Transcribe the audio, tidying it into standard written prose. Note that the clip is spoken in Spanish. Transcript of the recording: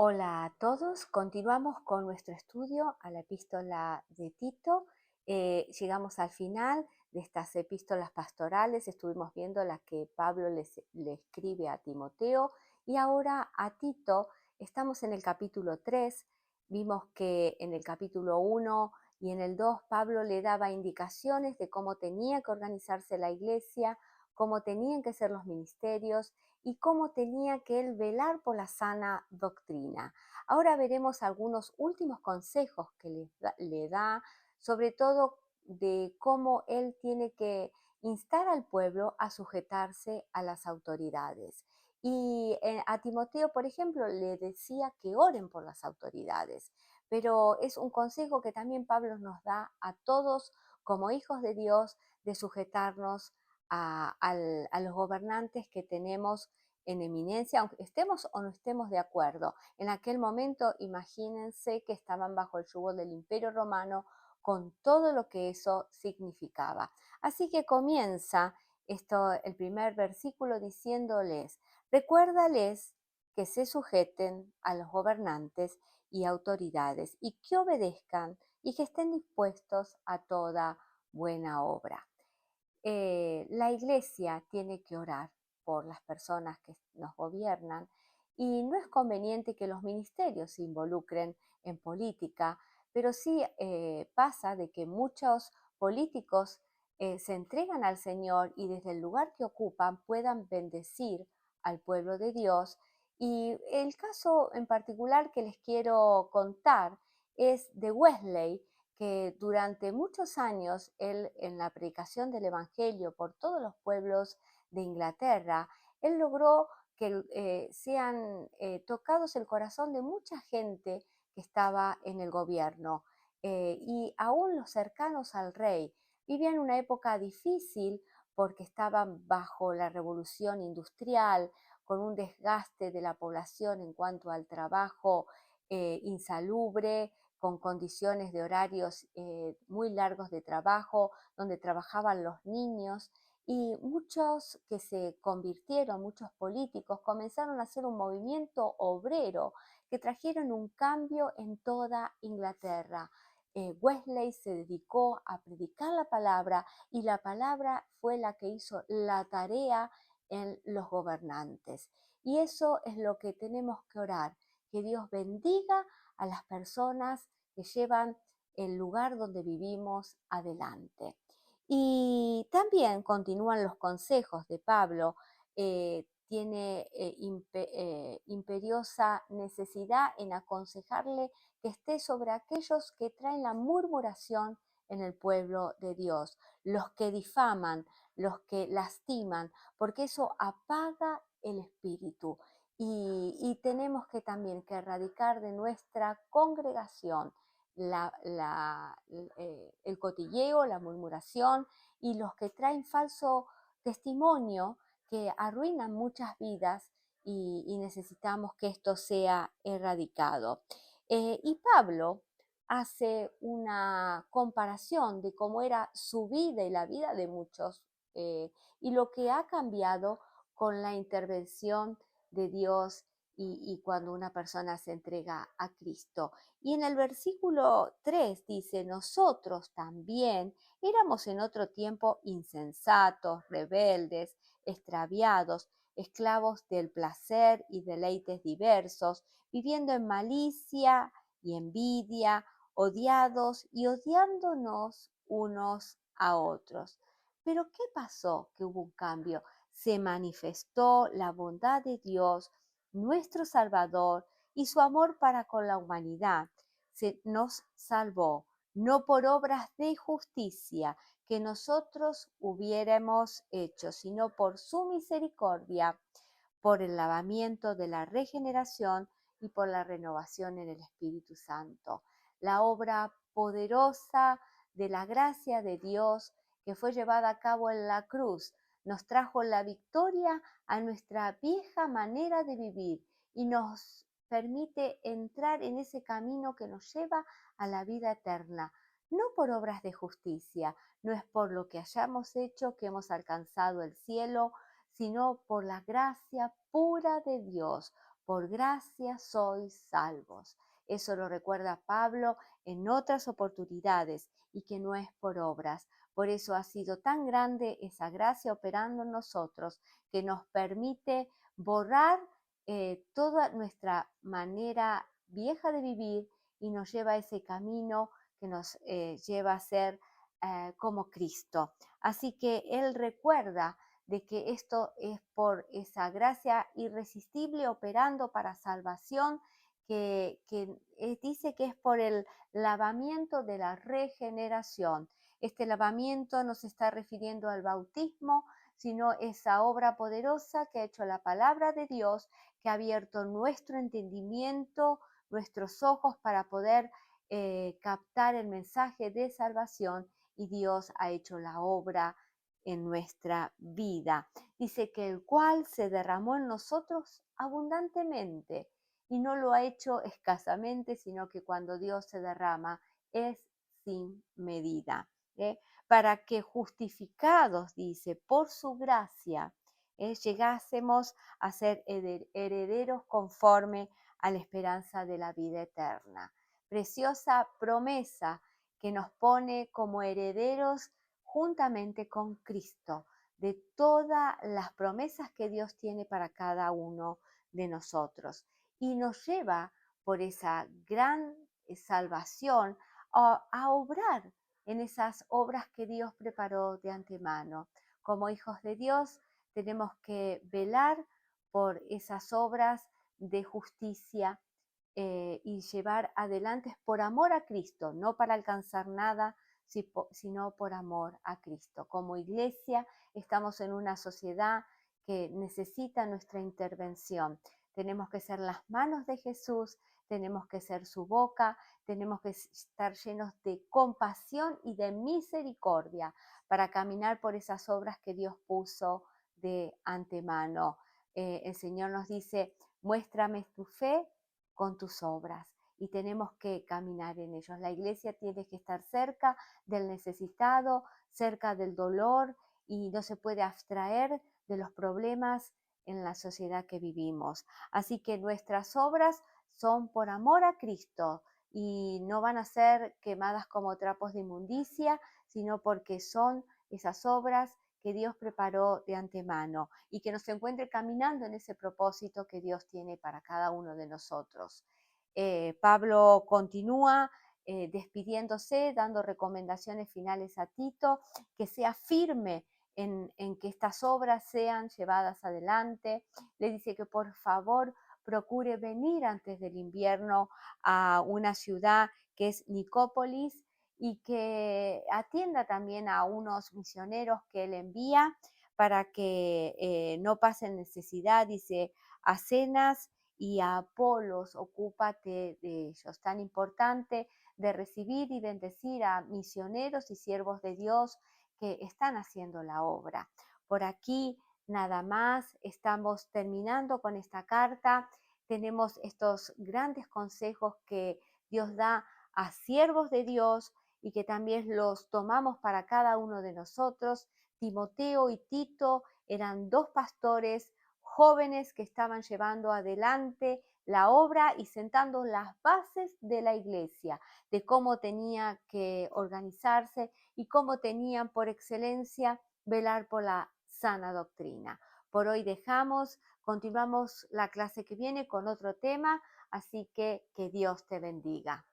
Hola a todos, continuamos con nuestro estudio a la epístola de Tito. Llegamos al final de estas epístolas pastorales, estuvimos viendo las que Pablo le escribe a Timoteo y ahora a Tito. Estamos en el capítulo 3. Vimos que en el capítulo 1 y en el 2 Pablo le daba indicaciones de cómo tenía que organizarse la iglesia, cómo tenían que ser los ministerios y cómo tenía que él velar por la sana doctrina. Ahora veremos algunos últimos consejos que le da, sobre todo de cómo él tiene que instar al pueblo a sujetarse a las autoridades. Y a Timoteo, por ejemplo, le decía que oren por las autoridades, pero es un consejo que también Pablo nos da a todos como hijos de Dios de sujetarnos a los gobernantes que tenemos en eminencia, aunque estemos o no estemos de acuerdo. En aquel momento, imagínense que estaban bajo el yugo del Imperio Romano con todo lo que eso significaba. Así que comienza el primer versículo diciéndoles, recuérdales que se sujeten a los gobernantes y autoridades y que obedezcan y que estén dispuestos a toda buena obra. La iglesia tiene que orar por las personas que nos gobiernan y no es conveniente que los ministerios se involucren en política, pero sí pasa de que muchos políticos se entregan al Señor y desde el lugar que ocupan puedan bendecir al pueblo de Dios. Y el caso en particular que les quiero contar es de Wesley, que durante muchos años él en la predicación del Evangelio por todos los pueblos de Inglaterra, él logró que sean tocados el corazón de mucha gente que estaba en el gobierno y aún los cercanos al rey. Vivían una época difícil porque estaban bajo la revolución industrial, con un desgaste de la población en cuanto al trabajo insalubre, con condiciones de horarios muy largos de trabajo, donde trabajaban los niños, y muchos que se convirtieron, muchos políticos, comenzaron a hacer un movimiento obrero que trajeron un cambio en toda Inglaterra. Wesley se dedicó a predicar la palabra y la palabra fue la que hizo la tarea en los gobernantes. Y eso es lo que tenemos que orar, que Dios bendiga a las personas que llevan el lugar donde vivimos adelante. Y también continúan los consejos de Pablo. Tiene imperiosa necesidad en aconsejarle que esté sobre aquellos que traen la murmuración en el pueblo de Dios, los que difaman, los que lastiman, porque eso apaga el espíritu. Y tenemos que también que erradicar de nuestra congregación el cotilleo, la murmuración y los que traen falso testimonio que arruinan muchas vidas y necesitamos que esto sea erradicado. Y Pablo hace una comparación de cómo era su vida y la vida de muchos y lo que ha cambiado con la intervención de Dios y cuando una persona se entrega a Cristo. Y en el versículo 3 dice, nosotros también éramos en otro tiempo insensatos, rebeldes, extraviados, esclavos del placer y deleites diversos, viviendo en malicia y envidia, odiados y odiándonos unos a otros. Pero ¿qué pasó? Que hubo un cambio. Se manifestó la bondad de Dios, nuestro Salvador, y su amor para con la humanidad. Se nos salvó, no por obras de justicia que nosotros hubiéramos hecho, sino por su misericordia, por el lavamiento de la regeneración y por la renovación en el Espíritu Santo. La obra poderosa de la gracia de Dios que fue llevada a cabo en la cruz nos trajo la victoria a nuestra vieja manera de vivir y nos permite entrar en ese camino que nos lleva a la vida eterna, no por obras de justicia, no es por lo que hayamos hecho que hemos alcanzado el cielo, sino por la gracia pura de Dios, por gracia sois salvos. Eso lo recuerda Pablo en otras oportunidades y que no es por obras. Por eso ha sido tan grande esa gracia operando en nosotros que nos permite borrar toda nuestra manera vieja de vivir y nos lleva a ese camino que nos lleva a ser como Cristo. Así que Él recuerda de que esto es por esa gracia irresistible operando para salvación, que dice que es por el lavamiento de la regeneración. Este lavamiento no se está refiriendo al bautismo, sino esa obra poderosa que ha hecho la palabra de Dios, que ha abierto nuestro entendimiento, nuestros ojos para poder captar el mensaje de salvación, y Dios ha hecho la obra en nuestra vida. Dice que el cual se derramó en nosotros abundantemente, y no lo ha hecho escasamente, sino que cuando Dios se derrama es sin medida. Para que justificados, dice, por su gracia, llegásemos a ser herederos conforme a la esperanza de la vida eterna. Preciosa promesa que nos pone como herederos juntamente con Cristo de todas las promesas que Dios tiene para cada uno de nosotros, y nos lleva por esa gran salvación a obrar en esas obras que Dios preparó de antemano. Como hijos de Dios tenemos que velar por esas obras de justicia y llevar adelante por amor a Cristo, no para alcanzar nada, sino por amor a Cristo. Como iglesia estamos en una sociedad que necesita nuestra intervención. Tenemos que ser las manos de Jesús, tenemos que ser su boca, tenemos que estar llenos de compasión y de misericordia para caminar por esas obras que Dios puso de antemano. El Señor nos dice, muéstrame tu fe con tus obras, y tenemos que caminar en ellos. La iglesia tiene que estar cerca del necesitado, cerca del dolor, y no se puede abstraer de los problemas en la sociedad que vivimos. Así que nuestras obras son por amor a Cristo y no van a ser quemadas como trapos de inmundicia, sino porque son esas obras que Dios preparó de antemano y que nos encuentre caminando en ese propósito que Dios tiene para cada uno de nosotros. Pablo continúa despidiéndose, dando recomendaciones finales a Tito, que sea firme en que estas obras sean llevadas adelante. Le dice que por favor procure venir antes del invierno a una ciudad que es Nicópolis, y que atienda también a unos misioneros que él envía para que no pasen necesidad, dice, a Cenas y a Apolos, ocúpate de ellos. Tan importante de recibir y bendecir a misioneros y siervos de Dios que están haciendo la obra. Por aquí nada más, estamos terminando con esta carta. Tenemos estos grandes consejos que Dios da a siervos de Dios y que también los tomamos para cada uno de nosotros. Timoteo y Tito eran dos pastores jóvenes que estaban llevando adelante la obra y sentando las bases de la iglesia, de cómo tenía que organizarse y cómo tenían por excelencia velar por la sana doctrina. Por hoy dejamos, continuamos la clase que viene con otro tema, así que Dios te bendiga.